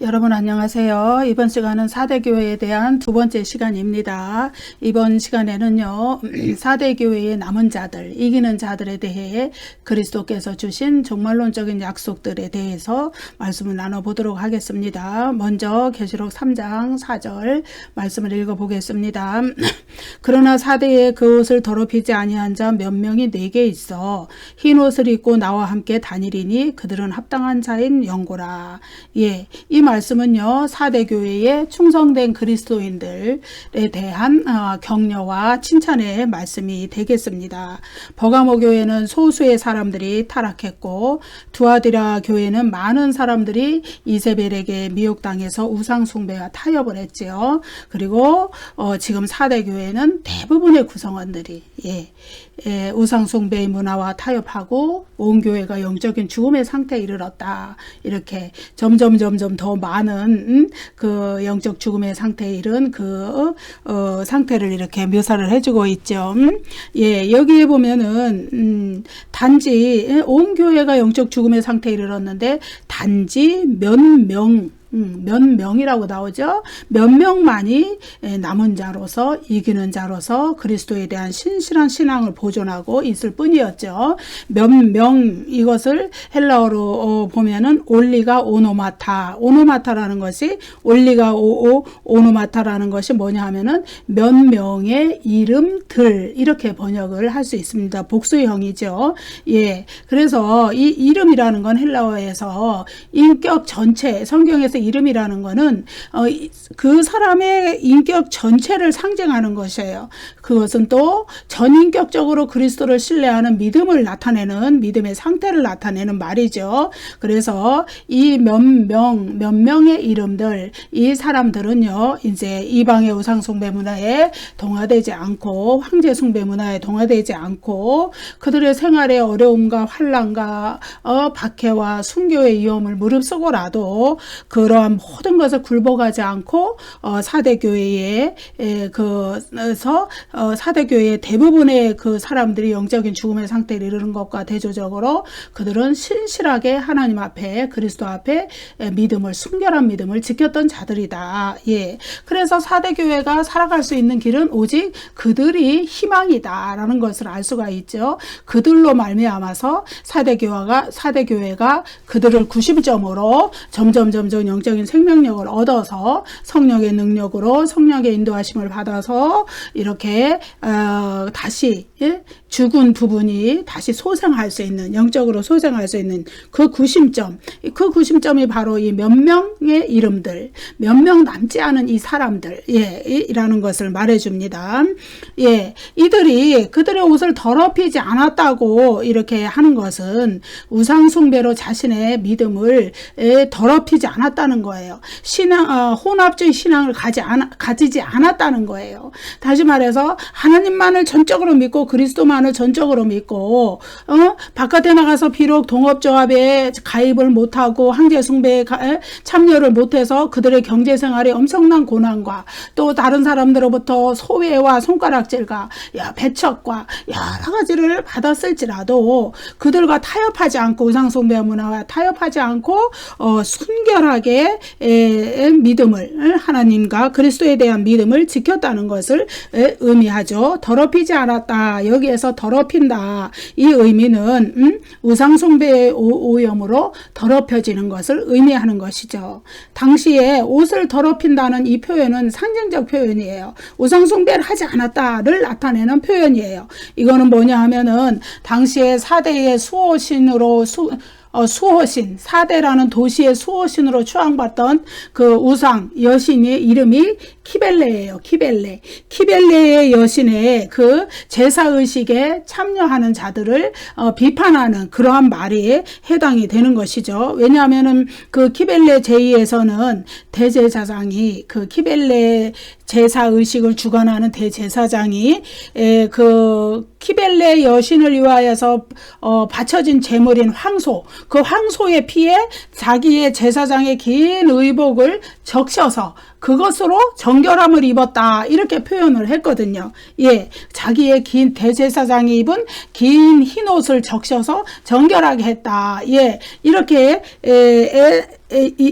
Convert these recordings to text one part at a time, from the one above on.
여러분 안녕하세요. 이번 시간은 4대 교회에 대한 두 번째 시간입니다. 이번 시간에는요, 4대 교회의 남은 자들, 이기는 자들에 대해 그리스도께서 주신 종말론적인 약속들에 대해서 말씀을 나눠보도록 하겠습니다. 먼저 계시록 3장 4절 말씀을 읽어보겠습니다. 그러나 4대에 그 옷을 더럽히지 아니한 자 몇 명이 내게 있어 흰 옷을 입고 나와 함께 다니리니 그들은 합당한 자인 영고라. 예, 이 말씀은요, 4대 교회에 충성된 그리스도인들에 대한 격려와 칭찬의 말씀이 되겠습니다. 버가모 교회는 소수의 사람들이 타락했고, 두아디라 교회는 많은 사람들이 이세벨에게 미혹당해서 우상숭배와 타협을 했지요. 그리고 지금 4대 교회는 대부분의 구성원들이 우상숭배의 문화와 타협하고 온 교회가 영적인 죽음의 상태에 이르렀다. 이렇게 점점 더 많은 그 영적 죽음의 상태에 이른 그 상태를 이렇게 묘사를 해주고 있죠. 여기에 보면은 단지 온 교회가 영적 죽음의 상태에 이르렀는데 단지 몇 명이라고 나오죠. 몇 명만이 남은 자로서, 이기는 자로서 그리스도에 대한 신실한 신앙을 보존하고 있을 뿐이었죠. 몇 명, 이것을 헬라어로 보면은 올리가 오노마타라는 것이, 올리가 오노마타라는 것이 뭐냐 하면은 몇 명의 이름들, 이렇게 번역을 할 수 있습니다. 복수형이죠. 그래서 이 이름이라는 건 헬라어에서 인격 전체, 성경에서 이름이라는 것은 그 사람의 인격 전체를 상징하는 것이에요. 그것은 또 전인격적으로 그리스도를 신뢰하는 믿음을 나타내는, 믿음의 상태를 나타내는 말이죠. 그래서 이 몇 명의 이름들, 이 사람들은요, 이제 이방의 우상숭배 문화에 동화되지 않고, 황제숭배 문화에 동화되지 않고, 그들의 생활의 어려움과 환난과 박해와 순교의 위험을 무릅쓰고라도 그러한 모든 것을 굴복하지 않고 4대 교회에 그래서 4대 교회의 대부분의 그 사람들이 영적인 죽음의 상태에 이르는 것과 대조적으로 그들은 신실하게 하나님 앞에, 그리스도 앞에 믿음을, 순결한 믿음을 지켰던 자들이다. 그래서 4대 교회가 살아갈 수 있는 길은 오직 그들이 희망이다라는 것을 알 수가 있죠. 그들로 말미암아서 4대 교회가 그들을 구심점으로 점점 영적인 생명력을 얻어서 성령의 능력으로, 성령의 인도하심을 받아서 이렇게 다시 죽은 부분이 다시 소생할 수 있는, 영적으로 소생할 수 있는 그 구심점이 바로 이 몇 명의 이름들, 몇 명 남지 않은 이 사람들, 이라는 것을 말해줍니다. 이들이 그들의 옷을 더럽히지 않았다고 이렇게 하는 것은 우상숭배로 자신의 믿음을 더럽히지 않았다는 거예요. 혼합주의 신앙을 가지지 않았다는 거예요. 다시 말해서 하나님만을 전적으로 믿고 그리스도만을 전적으로 믿고 바깥에 나가서 비록 동업조합에 가입을 못하고 황제숭배에 참여를 못해서 그들의 경제생활에 엄청난 고난과 또 다른 사람들로부터 소외와 손가락질과 배척과 여러 가지를 받았을지라도 그들과 타협하지 않고, 우상숭배 문화와 타협하지 않고 순결하게 믿음을, 하나님과 그리스도에 대한 믿음을 지켰다는 것을 의미하죠. 더럽히지 않았다. 여기에서 더럽힌다. 이 의미는 우상숭배의 오염으로 더럽혀지는 것을 의미하는 것이죠. 당시에 옷을 더럽힌다는 이 표현은 상징적 표현이에요. 우상숭배를 하지 않았다를 나타내는 표현이에요. 이거는 뭐냐 하면은 당시에 4대의 수호신, 4대라는 도시의 수호신으로 추앙받던 그 우상 여신의 이름이 키벨레예요. 키벨레의 여신의 그 제사의식에 참여하는 자들을 비판하는 그러한 말이 해당이 되는 것이죠. 왜냐하면은 그 키벨레 제의에서는 대제사장이, 그 키벨레 제사의식을 주관하는 대제사장이 그 키벨레 여신을 위하여서 바쳐진 제물인 황소, 그 황소의 피에 자기의 제사장의 긴 의복을 적셔서 그것으로 정결함을 입었다, 이렇게 표현을 했거든요. 자기의 긴 대제사장이 입은 긴 흰옷을 적셔서 정결하게 했다. 이렇게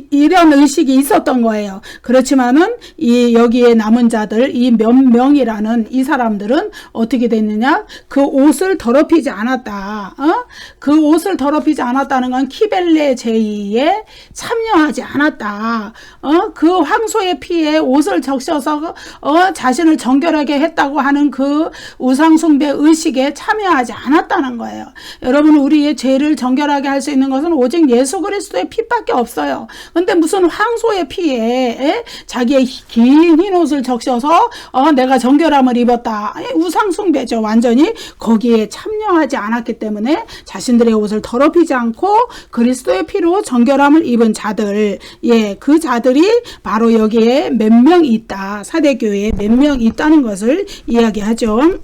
이런 의식이 있었던 거예요. 그렇지만은 여기에 남은 자들, 이 몇 명이라는 이 사람들은 어떻게 됐느냐? 그 옷을 더럽히지 않았다. 그 옷을 더럽히지 않았다는 건 키벨레 제의에 참여하지 않았다. 그 황소의 피에 옷을 적셔서 자신을 정결하게 했다고 하는 그 우상숭배 의식에 참여하지 않았다는 거예요. 여러분, 우리의 죄를 정결하게 할 수 있는 것은 오직 예수 그리스도의 피밖에 없어요. 근데 무슨 황소의 피에 자기의 긴 흰 옷을 적셔서 내가 정결함을 입었다. 우상숭배죠. 완전히 거기에 참여하지 않았기 때문에 자신들의 옷을 더럽히지 않고 그리스도의 피로 정결함을 입은 자들, 그 자들이 바로 여기에 몇 명 있다. 사대교회에 몇 명 있다는 것을 이야기하죠.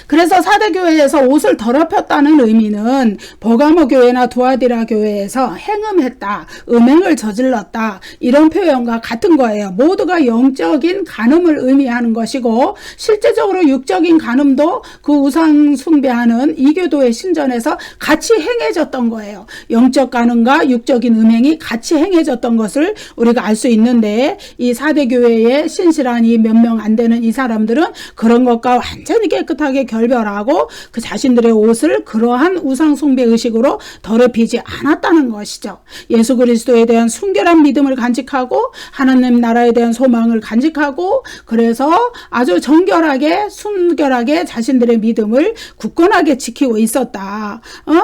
그래서 사대교회에서 옷을 더럽혔다는 의미는 버가모 교회나 두아디라 교회에서 행음했다, 음행을 저질렀다, 이런 표현과 같은 거예요. 모두가 영적인 간음을 의미하는 것이고, 실제적으로 육적인 간음도 그 우상 숭배하는 이교도의 신전에서 같이 행해졌던 거예요. 영적 간음과 육적인 음행이 같이 행해졌던 것을 우리가 알 수 있는데, 이 사대교회의 신실한 이 몇 명 안 되는 이 사람들은 그런 것과 완전히 깨끗하게 결별하고 그 자신들의 옷을 그러한 우상 숭배 의식으로 더럽히지 않았다는 것이죠. 예수 그리스도에 대한 순결한 믿음을 간직하고 하나님 나라에 대한 소망을 간직하고, 그래서 아주 정결하게 순결하게 자신들의 믿음을 굳건하게 지키고 있었다.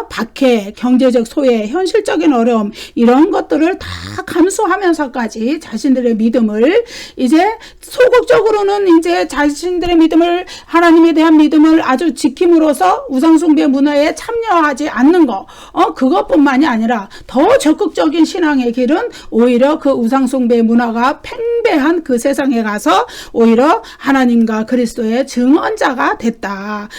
박해, 경제적 소외, 현실적인 어려움, 이런 것들을 다 감수하면서까지 자신들의 믿음을 이제 소극적으로는 이제 자신들의 믿음을, 하나님에 대한 믿음을 아주 지킴으로써 우상숭배 문화에 참여하지 않는 거, 그것뿐만이 아니라 더 적극적인 신앙의 길은 오히려 그 우상숭배 문화가 팽배한 그 세상에 가서 오히려 하나님과 그리스도의 증언자가 됐다.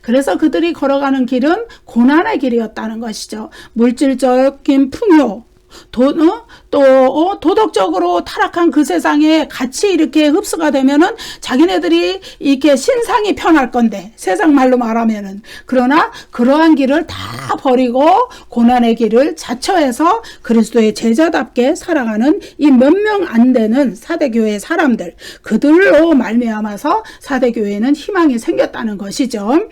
그래서 그들이 걸어가는 길은 고난의 길이었다는 것이죠. 물질적인 풍요, 또 도덕적으로 타락한 그 세상에 같이 이렇게 흡수가 되면은 자기네들이 이렇게 신상이 편할 건데, 세상 말로 말하면은. 그러나 그러한 길을 다 버리고 고난의 길을 자처해서 그리스도의 제자답게 살아가는 이 몇 명 안 되는 사대교회 사람들, 그들로 말미암아서 사대교회는 희망이 생겼다는 것이죠.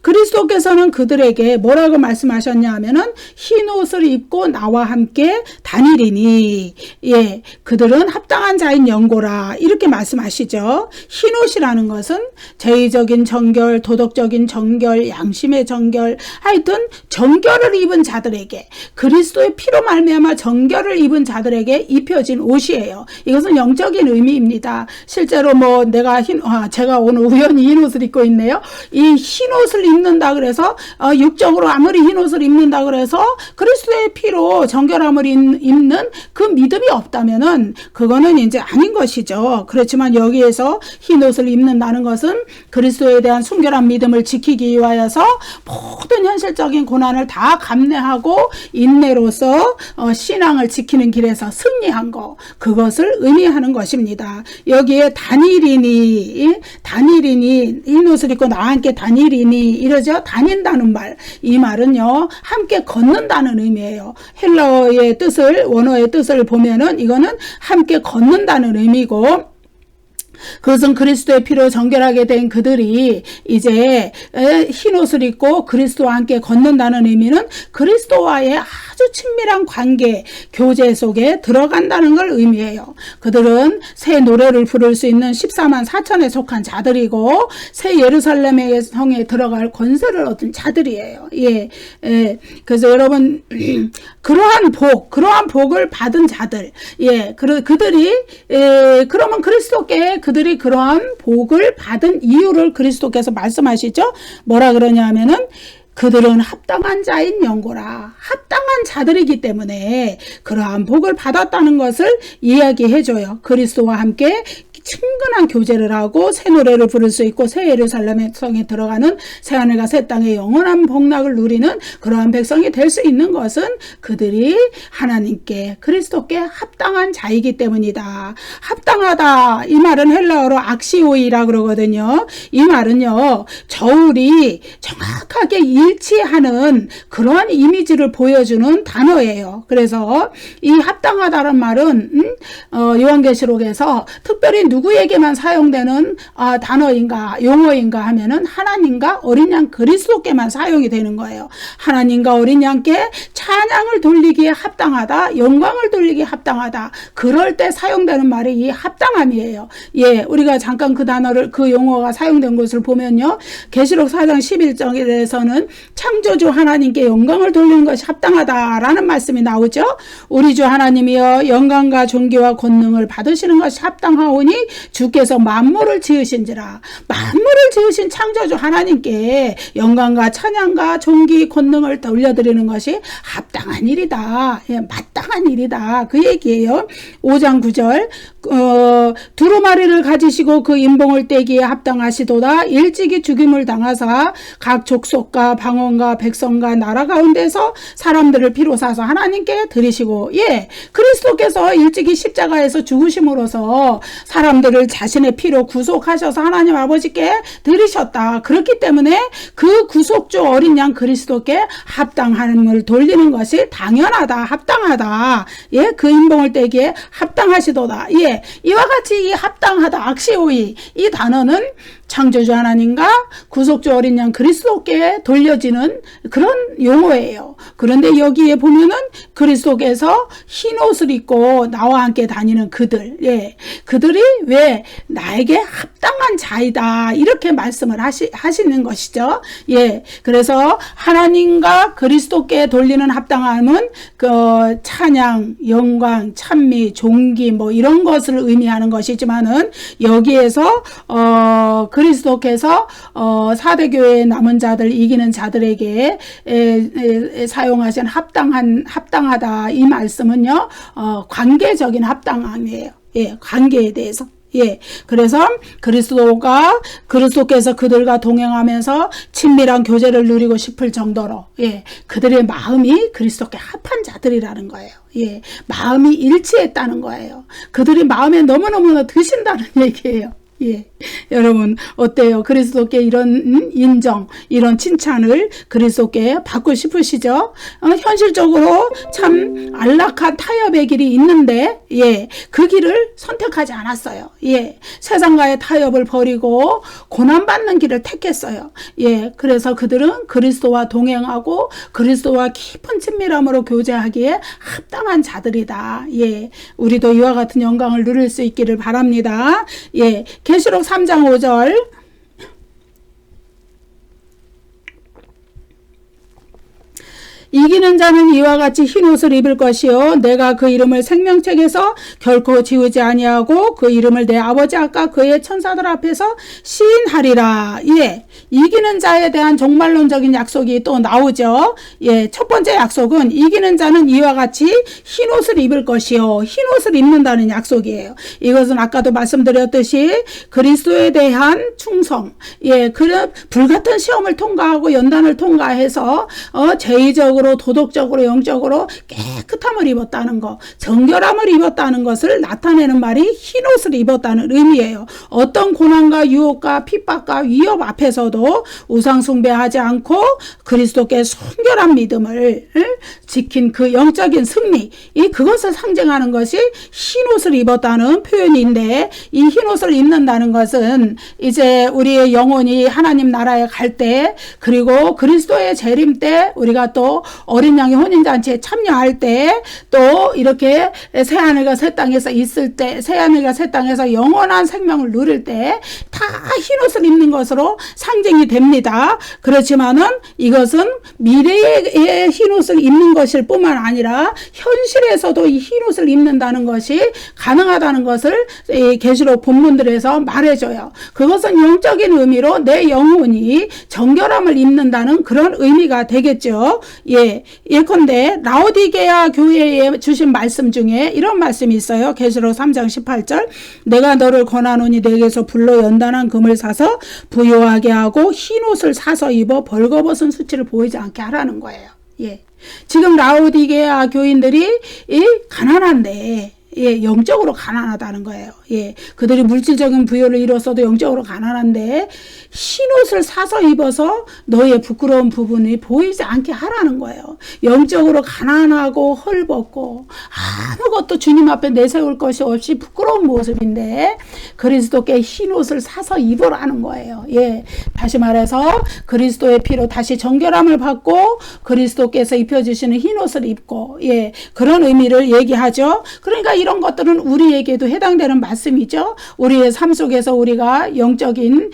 그리스도께서는 그들에게 뭐라고 말씀하셨냐 하면은 흰 옷을 입고 나와 함께 다니리니, 그들은 합당한 자인 연고라, 이렇게 말씀하시죠. 흰옷이라는 것은 제의적인 정결, 도덕적인 정결, 양심의 정결, 하여튼 정결을 입은 자들에게, 그리스도의 피로 말미암아 정결을 입은 자들에게 입혀진 옷이에요. 이것은 영적인 의미입니다. 실제로 제가 오늘 우연히 흰옷을 입고 있네요. 이 흰옷을 입는다 그래서 육적으로 아무리 흰옷을 입는다 그래서 그리스도의 피로 정결함을 입는 그 믿음이 없다면은 그거는 이제 아닌 것이죠. 그렇지만 여기에서 흰 옷을 입는다는 것은 그리스도에 대한 순결한 믿음을 지키기 위하여서 모든 현실적인 고난을 다 감내하고 인내로서 신앙을 지키는 길에서 승리한 거, 그것을 의미하는 것입니다. 여기에 다니리니 흰 옷을 입고 나와 함께 다니리니 이러죠. 다닌다는 말, 이 말은요 함께 걷는다는 의미예요. 헬라어의 뜻을, 원어의 뜻을 보면은 이거는 함께 걷는다는 의미고, 그것은 그리스도의 피로 정결하게 된 그들이 이제 흰옷을 입고 그리스도와 함께 걷는다는 의미는 그리스도와의 아주 친밀한 관계, 교제 속에 들어간다는 걸 의미해요. 그들은 새 노래를 부를 수 있는 14만 4천에 속한 자들이고 새 예루살렘의 성에 들어갈 권세를 얻은 자들이에요. 그래서 여러분, 그러한 복을 받은 자들, 그들이 그러면 그들이 그러한 복을 받은 이유를 그리스도께서 말씀하시죠. 뭐라 그러냐 하면은 그들은 합당한 자인 연고라, 합당한 자들이기 때문에 그러한 복을 받았다는 것을 이야기해줘요. 그리스도와 함께 친근한 교제를 하고 새 노래를 부를 수 있고 새 예루살렘의 성에 들어가는 새 하늘과 새 땅의 영원한 복락을 누리는 그러한 백성이 될 수 있는 것은 그들이 하나님께 그리스도께 합당한 자이기 때문이다. 합당하다 이 말은 헬라어로 악시오이라 그러거든요. 이 말은요 저울이 정확하게 일치하는 그러한 이미지를 보여주는 단어예요. 그래서 이 합당하다는 말은 요한계시록에서 특별히 누구에게만 사용되는 단어인가 용어인가 하면은 하나님과 어린 양 그리스도께만 사용이 되는 거예요. 하나님과 어린 양께 찬양을 돌리기에 합당하다, 영광을 돌리기에 합당하다. 그럴 때 사용되는 말이 이 합당함이에요. 예, 우리가 잠깐 그 단어를 그 용어가 사용된 것을 보면요. 계시록 4장 11절에서는 창조주 하나님께 영광을 돌리는 것이 합당하다라는 말씀이 나오죠. 우리 주 하나님이여 영광과 존귀와 권능을 받으시는 것이 합당하오니 주께서 만물을 지으신지라. 만물을 지으신 창조주 하나님께 영광과 찬양과 존귀 권능을 돌려드리는 것이 합당한 일이다. 예, 마땅한 일이다. 그 얘기예요. 5장 9절 두루마리를 가지시고 그 인봉을 떼기에 합당하시도다. 일찍이 죽임을 당하사 각 족속과 방언과 백성과 나라 가운데서 사람들을 피로 사서 하나님께 드리시고 예 그리스도께서 일찍이 십자가에서 죽으심으로써 사람들을 자신의 피로 구속하셔서 하나님 아버지께 드리셨다. 그렇기 때문에 그 구속주 어린 양 그리스도께 합당함을 돌리는 것이 당연하다. 합당하다. 예, 그 인봉을 떼기에 합당하시도다. 예, 이와 같이 이 합당하다 악시오이 이 단어는 창조주 하나님과 구속주 어린 양 그리스도께 돌려지는 그런 용어예요. 그런데 여기에 보면은 그리스도께서 흰 옷을 입고 나와 함께 다니는 그들, 예, 그들이 왜 나에게 합당한 자이다 이렇게 말씀을 하시는 것이죠. 예, 그래서 하나님과 그리스도께 돌리는 합당함은 그 찬양, 영광, 찬미, 존귀 뭐 이런 것을 의미하는 것이지만은 여기에서 그리스도께서 사대교회의 남은 자들 이기는 자들에게 사용하신 합당하다 이 말씀은요 관계적인 합당함이에요. 예, 관계에 대해서. 예, 그래서 그리스도께서 그들과 동행하면서 친밀한 교제를 누리고 싶을 정도로, 예, 그들의 마음이 그리스도께 합한 자들이라는 거예요. 예, 마음이 일치했다는 거예요. 그들이 마음에 너무너무 드신다는 얘기예요. 예, 여러분 어때요? 그리스도께 이런 인정, 이런 칭찬을 그리스도께 받고 싶으시죠? 현실적으로 참 안락한 타협의 길이 있는데, 예, 그 길을 선택하지 않았어요. 예, 세상과의 타협을 버리고 고난받는 길을 택했어요. 예, 그래서 그들은 그리스도와 동행하고 그리스도와 깊은 친밀함으로 교제하기에 합당한 자들이다. 예, 우리도 이와 같은 영광을 누릴 수 있기를 바랍니다. 예, 계시록 3장 5절 이기는 자는 이와 같이 흰 옷을 입을 것이요 내가 그 이름을 생명책에서 결코 지우지 아니하고 그 이름을 내 아버지 앞과 그의 천사들 앞에서 시인하리라. 예, 이기는 자에 대한 종말론적인 약속이 또 나오죠. 예, 첫 번째 약속은 이기는 자는 이와 같이 흰 옷을 입을 것이요 흰 옷을 입는다는 약속이에요. 이것은 아까도 말씀드렸듯이 그리스도에 대한 충성, 예, 그런 불같은 시험을 통과하고 연단을 통과해서 제의적으로 도덕적으로 영적으로 깨끗함을 입었다는 것, 정결함을 입었다는 것을 나타내는 말이 흰 옷을 입었다는 의미예요. 어떤 고난과 유혹과 핍박과 위협 앞에서도 우상 숭배하지 않고 그리스도께 순결한 믿음을 지킨 그 영적인 승리, 그것을 상징하는 것이 흰 옷을 입었다는 표현인데, 이 흰 옷을 입는다는 것은 이제 우리의 영혼이 하나님 나라에 갈 때, 그리고 그리스도의 재림 때 우리가 또 어린 양의 혼인잔치에 참여할 때, 또 이렇게 새하늘과 새 땅에서 있을 때, 새하늘과 새 땅에서 영원한 생명을 누릴 때 다 흰 옷을 입는 것으로 상징이 됩니다. 그렇지만은 이것은 미래의 흰 옷을 입는 것일 뿐만 아니라 현실에서도 이 흰 옷을 입는다는 것이 가능하다는 것을 계시록 본문들에서 말해줘요. 그것은 영적인 의미로 내 영혼이 정결함을 입는다는 그런 의미가 되겠죠. 예, 예컨대 라오디게아 교회에 주신 말씀 중에 이런 말씀이 있어요. 계시록 3장 18절. 내가 너를 권하노니 내게서 불로 연단한 금을 사서 부요하게 하고 흰 옷을 사서 입어 벌거벗은 수치를 보이지 않게 하라는 거예요. 지금 라오디게아 교인들이 가난한데 영적으로 가난하다는 거예요. 그들이 물질적인 부여를 이뤘어도 영적으로 가난한데 흰 옷을 사서 입어서 너의 부끄러운 부분이 보이지 않게 하라는 거예요. 영적으로 가난하고 헐벗고 아무것도 주님 앞에 내세울 것이 없이 부끄러운 모습인데 그리스도께 흰 옷을 사서 입으라는 거예요. 다시 말해서 그리스도의 피로 다시 정결함을 받고 그리스도께서 입혀주시는 흰 옷을 입고 그런 의미를 얘기하죠. 그러니까 이런 것들은 우리에게도 해당되는 말씀이죠. 우리의 삶 속에서 우리가 영적인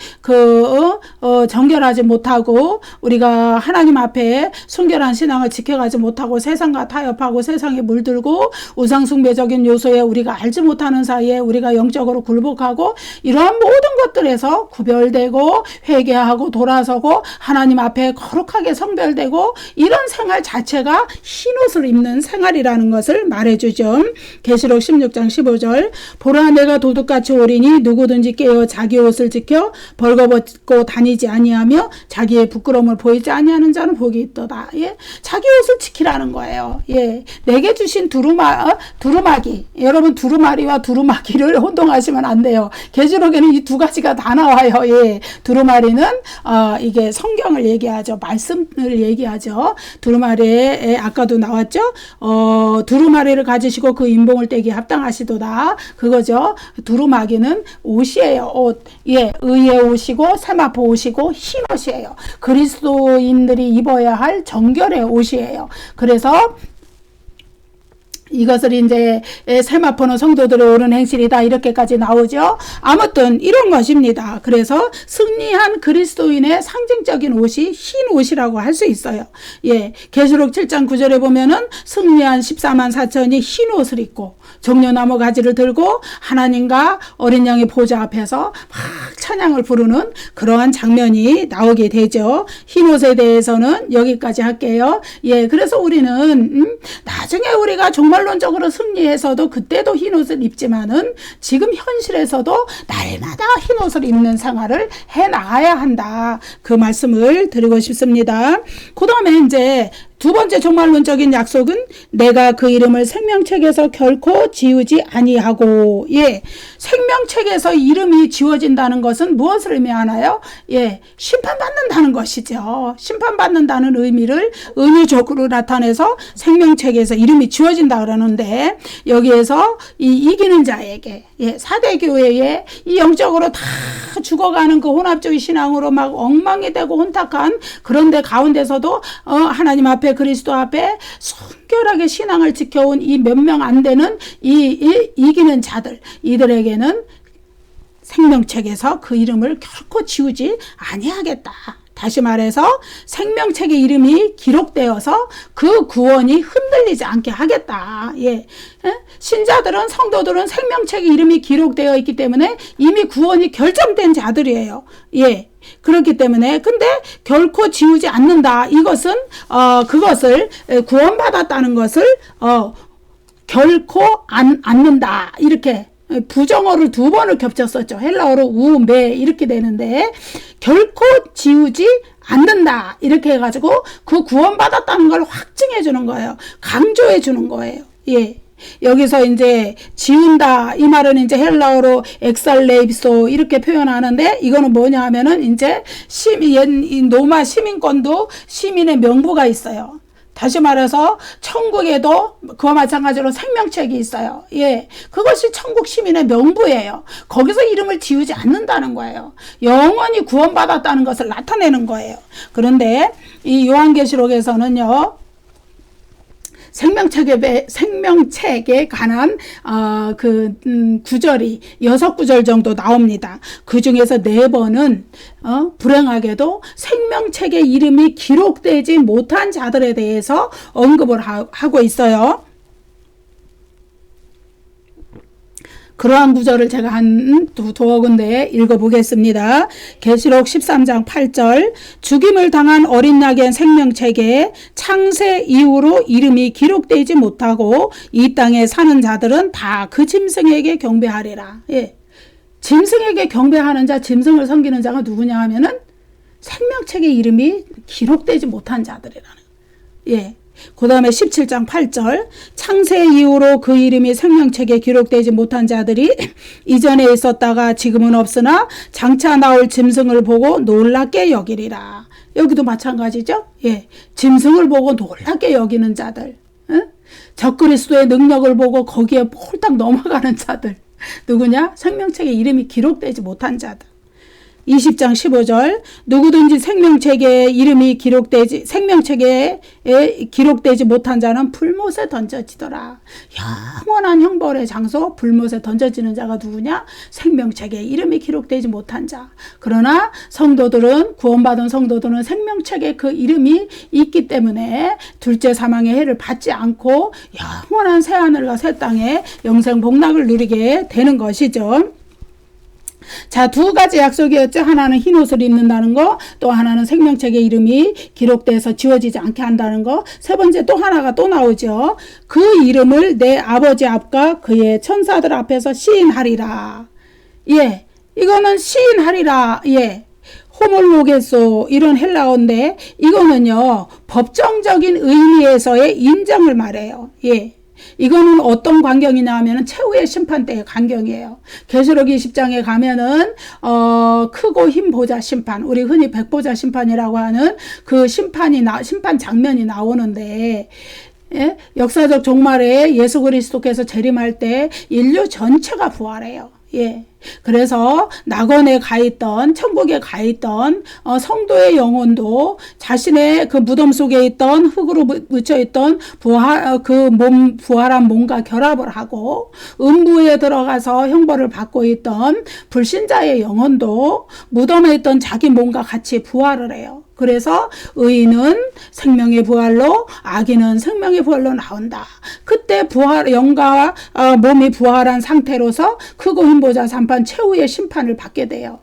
정결하지 못하고 우리가 하나님 앞에 순결한 신앙을 지켜가지 못하고 세상과 타협하고 세상에 물들고 우상숭배적인 요소에 우리가 알지 못하는 사이에 우리가 영적으로 굴복하고 이러한 모든 것들에서 구별되고 회개하고 돌아서고 하나님 앞에 거룩하게 성별되고 이런 생활 자체가 흰옷을 입는 생활이라는 것을 말해주죠. 계시록 16장 15절. 보라 내가 도둑같이 오리니 누구든지 깨어 자기 옷을 지켜 벌거벗고 다니지 아니하며 자기의 부끄러움을 보이지 아니하는 자는 복이 있도다. 자기 옷을 지키라는 거예요. 내게 주신 두루마기. 여러분 두루마리와 두루마기를 혼동하시면 안 돼요. 계시록에는 이 두 가지가 다 나와요. 두루마리는 이게 성경을 얘기하죠. 말씀을 얘기하죠. 두루마리에 아까도 나왔죠. 두루마리를 가지시고 그 인봉을 떼기 합당하시도다. 그거죠. 두루마기는 옷이에요. 옷. 의의 옷이고 세마포 옷이고 흰 옷이에요. 그리스도인들이 입어야 할 정결의 옷이에요. 그래서 이것을 이제 세마포는 성도들의 옳은 행실이다 이렇게까지 나오죠. 아무튼 이런 것입니다. 그래서 승리한 그리스도인의 상징적인 옷이 흰 옷이라고 할 수 있어요. 계시록 7장 9절에 보면은 승리한 14만 4천이 흰 옷을 입고 종려나무 가지를 들고 하나님과 어린 양의 보좌 앞에서 막 찬양을 부르는 그러한 장면이 나오게 되죠. 흰 옷에 대해서는 여기까지 할게요. 그래서 우리는 나중에 우리가 종말론적으로 승리해서도 그때도 흰 옷을 입지만은 지금 현실에서도 날마다 흰 옷을 입는 생활을 해 나가야 한다. 그 말씀을 드리고 싶습니다. 그 다음에 이제 두 번째 종말론적인 약속은 내가 그 이름을 생명책에서 결코 지우지 아니하고 생명책에서 이름이 지워진다는 것은 무엇을 의미하나요? 심판받는다는 것이죠. 심판받는다는 의미를 은유적으로 나타내서 생명책에서 이름이 지워진다 그러는데 여기에서 이기는 자에게 4대 교회에 이 영적으로 다 죽어가는 그 혼합주의 신앙으로 막 엉망이 되고 혼탁한 그런데 가운데서도 하나님 앞에 그리스도 앞에 순결하게 신앙을 지켜온 이 몇 명 안 되는 이기는 자들 이들에게는 생명책에서 그 이름을 결코 지우지 아니하겠다. 다시 말해서 생명책의 이름이 기록되어서 그 구원이 흔들리지 않게 하겠다. 신자들은 성도들은 생명책의 이름이 기록되어 있기 때문에 이미 구원이 결정된 자들이에요. 그렇기 때문에 근데 결코 지우지 않는다. 이것은 그것을 구원받았다는 것을 결코 않는다. 이렇게 부정어를 두 번을 겹쳤었죠. 헬라어로 우메 이렇게 되는데 결코 지우지 않는다. 이렇게 해가지고 그 구원받았다는 걸 확증해 주는 거예요. 강조해 주는 거예요. 여기서 이제 지운다 이 말은 이제 헬라어로 엑살레입소 이렇게 표현하는데 이거는 뭐냐 하면은 이제 로마 시민권도 시민의 명부가 있어요. 다시 말해서 천국에도 그와 마찬가지로 생명책이 있어요. 그것이 천국 시민의 명부예요. 거기서 이름을 지우지 않는다는 거예요. 영원히 구원받았다는 것을 나타내는 거예요. 그런데 이 요한계시록에서는요. 생명책에 관한 구절이 6구절 정도 나옵니다. 그 중에서 4번은 불행하게도 생명책에 이름이 기록되지 못한 자들에 대해서 언급을 하고 있어요. 그러한 구절을 제가 한 두어 군데 읽어보겠습니다. 계시록 13장 8절 죽임을 당한 어린 양의 생명책에 창세 이후로 이름이 기록되지 못하고 이 땅에 사는 자들은 다 그 짐승에게 경배하리라. 예. 짐승에게 경배하는 자, 짐승을 섬기는 자가 누구냐 하면은 생명책에 이름이 기록되지 못한 자들이라는. 예. 그 다음에 17장 8절 창세 이후로 그 이름이 생명책에 기록되지 못한 자들이 이전에 있었다가 지금은 없으나 장차 나올 짐승을 보고 놀랍게 여기리라. 여기도 마찬가지죠. 예, 짐승을 보고 놀랍게 여기는 자들, 적그리스도의 능력을 보고 거기에 홀딱 넘어가는 자들 누구냐? 생명책에 이름이 기록되지 못한 자들. 20장 15절 누구든지 생명책에 기록되지 못한 자는 불못에 던져지더라. 영원한 형벌의 장소 불못에 던져지는 자가 누구냐? 생명책에 이름이 기록되지 못한 자. 그러나 성도들은 구원받은 성도들은 생명책에 그 이름이 있기 때문에 둘째 사망의 해를 받지 않고 영원한 새하늘과 새 땅에 영생 복락을 누리게 되는 것이죠. 자, 두 가지 약속이었죠. 하나는 흰 옷을 입는다는 거, 또 하나는 생명책에 이름이 기록돼서 지워지지 않게 한다는 거. 세 번째 또 하나가 또 나오죠. 그 이름을 내 아버지 앞과 그의 천사들 앞에서 시인하리라. 예, 이거는 시인하리라. 예. 호몰로게소 이런 헬라어인데 이거는요 법정적인 의미에서의 인정을 말해요. 예. 이거는 어떤 광경이냐 하면은 최후의 심판 때의 광경이에요. 계시록 20장에 가면은 크고 흰 보좌 심판, 우리 흔히 백보좌 심판이라고 하는 그 심판 장면이 나오는데, 예? 역사적 종말에 예수 그리스도께서 재림할 때 인류 전체가 부활해요. 예. 그래서 낙원에 가 있던, 천국에 가 있던 성도의 영혼도 자신의 그 무덤 속에 있던 흙으로 묻혀 있던 부활한 몸과 결합을 하고 음부에 들어가서 형벌을 받고 있던 불신자의 영혼도 무덤에 있던 자기 몸과 같이 부활을 해요. 그래서 의인은 생명의 부활로, 악인은 생명의 부활로 나온다. 그때 영과 몸이 부활한 상태로서 크고 흰 보좌 심판 최후의 심판을 받게 돼요.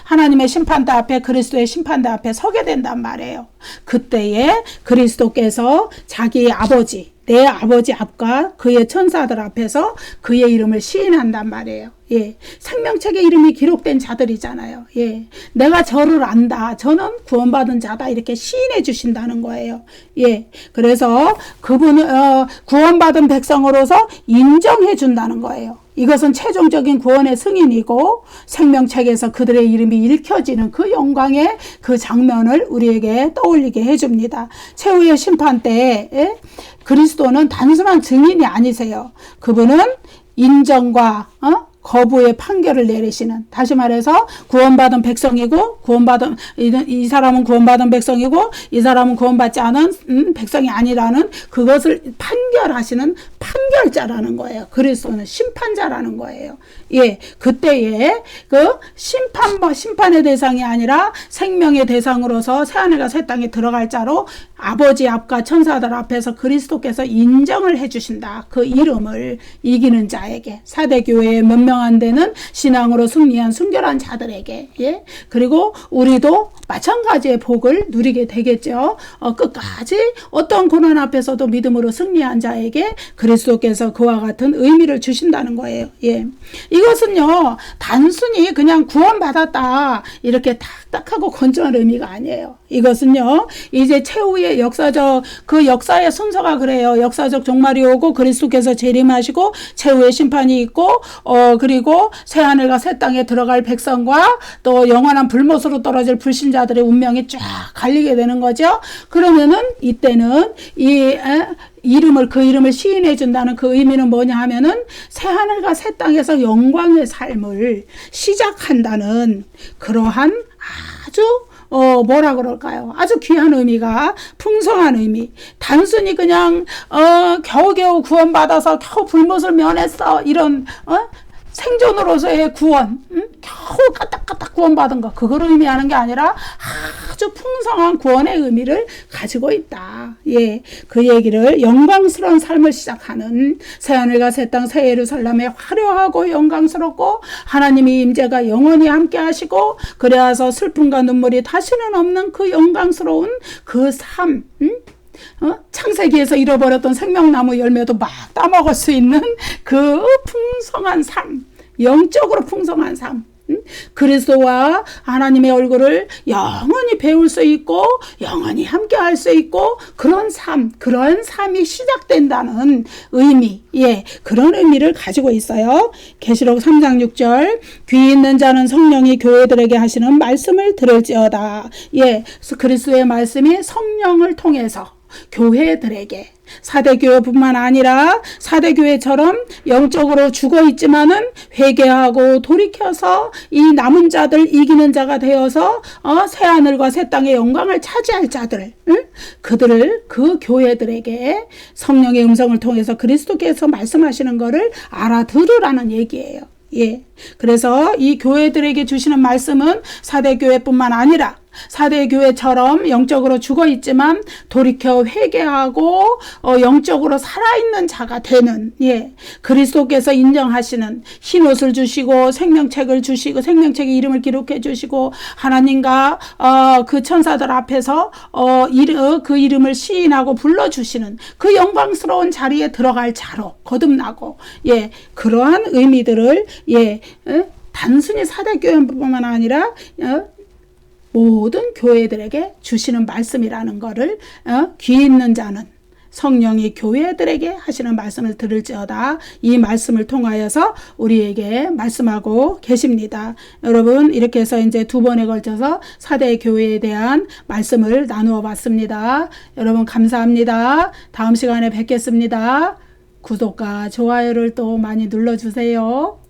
하나님의 심판대 앞에, 그리스도의 심판대 앞에 서게 된단 말이에요. 그때에 그리스도께서 자기의 아버지, 내 아버지 앞과 그의 천사들 앞에서 그의 이름을 시인한단 말이에요. 예. 생명책에 이름이 기록된 자들이잖아요. 예. 내가 저를 안다. 저는 구원받은 자다. 이렇게 시인해 주신다는 거예요. 예. 그래서 그분은 구원받은 백성으로서 인정해 준다는 거예요. 이것은 최종적인 구원의 승인이고 생명책에서 그들의 이름이 읽혀지는 그 영광의 그 장면을 우리에게 떠올리게 해줍니다. 최후의 심판 때에 그리스도는 단순한 증인이 아니세요. 그분은 인정과 거부의 판결을 내리시는, 다시 말해서 구원받은 백성이고 이 사람은 구원받은 백성이고 이 사람은 구원받지 않은 백성이 아니라는 그것을 판결하시는 판결자라는 거예요. 그리스도는 심판자라는 거예요. 예, 그때에 그 심판의 대상이 아니라 생명의 대상으로서 새하늘과 새 땅에 들어갈 자로 아버지 앞과 천사들 앞에서 그리스도께서 인정을 해주신다. 그 이름을 이기는 자에게, 사대교회의 몇 명 안 되는 신앙으로 승리한 순결한 자들에게, 예, 그리고 우리도 마찬가지의 복을 누리게 되겠죠. 끝까지 어떤 고난 앞에서도 믿음으로 승리한 자에게 그리스도께서 그와 같은 의미를 주신다는 거예요. 예, 이것은요 단순히 그냥 구원받았다 이렇게 딱딱하고 건조한 의미가 아니에요. 이것은요 이제 최후의 그 역사의 순서가 그래요. 역사적 종말이 오고 그리스도께서 재림하시고 최후의 심판이 있고 그리고 새하늘과 새 땅에 들어갈 백성과 또 영원한 불못으로 떨어질 불신자들의 운명이 쫙 갈리게 되는 거죠. 그러면은 이때는 그 이름을 시인해 준다는 그 의미는 뭐냐 하면은 새하늘과 새 땅에서 영광의 삶을 시작한다는 그러한 아주 뭐라 그럴까요? 아주 귀한 의미가, 풍성한 의미. 단순히 그냥 겨우겨우 구원받아서 겨우 불못을 면했어 이런 생존으로서의 구원, 겨우 까딱까딱 구원받은 것, 그걸 의미하는 게 아니라 아주 풍성한 구원의 의미를 가지고 있다. 예, 그 얘기를 영광스러운 삶을 시작하는 새하늘과 새 땅 새 예루살렘에 화려하고 영광스럽고 하나님의 임재가 영원히 함께 하시고 그래서 슬픔과 눈물이 다시는 없는 그 영광스러운 그 삶, 창세기에서 잃어버렸던 생명나무 열매도 막 따먹을 수 있는 그 풍성한 삶, 영적으로 풍성한 삶, 그리스도와 하나님의 얼굴을 영원히 배울 수 있고 영원히 함께 할 수 있고 그런 삶이 시작된다는 의미, 예, 그런 의미를 가지고 있어요. 계시록 3장 6절 귀 있는 자는 성령이 교회들에게 하시는 말씀을 들을지어다. 예, 그리스도의 말씀이 성령을 통해서 교회들에게, 사대교회뿐만 아니라 사대교회처럼 영적으로 죽어있지만은 회개하고 돌이켜서 이 남은 자들, 이기는 자가 되어서 새하늘과 새 땅의 영광을 차지할 자들, 그들을, 그 교회들에게 성령의 음성을 통해서 그리스도께서 말씀하시는 것을 알아들으라는 얘기예요. 예, 그래서 이 교회들에게 주시는 말씀은 사대교회뿐만 아니라 사대교회처럼 영적으로 죽어있지만 돌이켜 회개하고 영적으로 살아있는 자가 되는, 예, 그리스도께서 인정하시는 흰옷을 주시고 생명책을 주시고 생명책의 이름을 기록해 주시고 하나님과 그 천사들 앞에서 그 이름을 시인하고 불러주시는 그 영광스러운 자리에 들어갈 자로 거듭나고, 예, 그러한 의미들을, 예, 단순히 사대교회뿐만 아니라 모든 교회들에게 주시는 말씀이라는 것을 귀 있는 자는 성령이 교회들에게 하시는 말씀을 들을지어다. 이 말씀을 통하여서 우리에게 말씀하고 계십니다. 여러분, 이렇게 해서 이제 두 번에 걸쳐서 사대 교회에 대한 말씀을 나누어 봤습니다. 여러분 감사합니다. 다음 시간에 뵙겠습니다. 구독과 좋아요를 또 많이 눌러주세요.